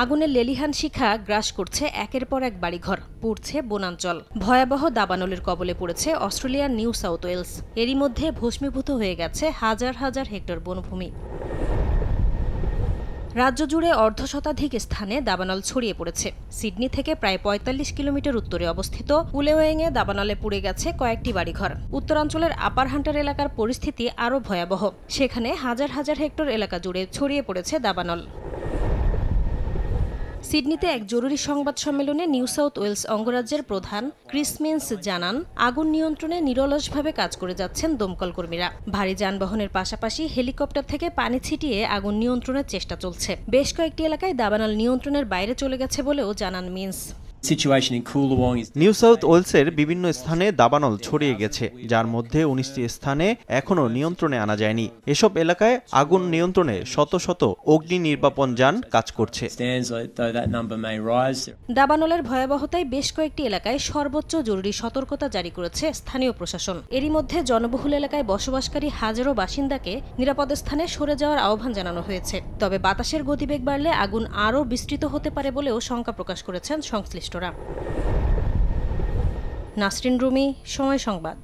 আগুনের লেলিহান শিখা গ্রাস করছে একের পর এক বাড়িঘর, পুড়ছে বনাঞ্চল। ভয়াবহ দাবানলের কবলে পড়েছে অস্ট্রেলিয়ার নিউ সাউথ ওয়েলস। এরই মধ্যে ভস্মীভূত হয়ে গেছে হাজার হাজার হেক্টর বনভূমি। রাজ্য জুড়ে অর্ধশতাধিক স্থানে দাবানল ছড়িয়ে পড়েছে। সিডনি থেকে প্রায় ৪৫ কিলোমিটার উত্তরে অবস্থিত উলেওয়েংয়ে দাবানলে পুড়ে গেছে কয়েকটি বাড়িঘর। উত্তরাঞ্চলের আপার হান্টার এলাকার পরিস্থিতি আরও ভয়াবহ। সেখানে হাজার হাজার হেক্টর এলাকা জুড়ে ছড়িয়ে পড়েছে দাবানল। সিডনিতে এক জরুরি সংবাদ সম্মেলনে নিউ সাউথ ওয়েলস অঙ্গরাজ্যের প্রধান ক্রিস মিন্স জানান, আগুন নিয়ন্ত্রণে নিরলসভাবে কাজ করে যাচ্ছেন দমকল কর্মীরা। ভারী যানবাহনের পাশাপাশি হেলিকপ্টার থেকে পানি ছিটিয়ে আগুন নিয়ন্ত্রণের চেষ্টা চলছে। বেশ কয়েকটি এলাকায় দাবানল নিয়ন্ত্রণের বাইরে চলে গেছে বলেও জানান মিন্স। নিউ সাউথ ওয়েলসের বিভিন্ন স্থানে দাবানল ছড়িয়ে গেছে, যার মধ্যে ১৯টি স্থানে এখনও নিয়ন্ত্রণে আনা যায়নি। এসব এলাকায় আগুন নিয়ন্ত্রণে শত শত অগ্নি নির্বাপন যান কাজ করছে। দাবানলের ভয়াবহতায় বেশ কয়েকটি এলাকায় সর্বোচ্চ জরুরি সতর্কতা জারি করেছে স্থানীয় প্রশাসন। এরই মধ্যে জনবহুল এলাকায় বসবাসকারী হাজারো বাসিন্দাকে নিরাপদ স্থানে সরে যাওয়ার আহ্বান জানানো হয়েছে। তবে বাতাসের গতিবেগ বাড়লে আগুন আরও বিস্তৃত হতে পারে বলেও শঙ্কা প্রকাশ করেছেন সংশ্লিষ্ট। নাসরিন রুমি, সময় সংবাদ।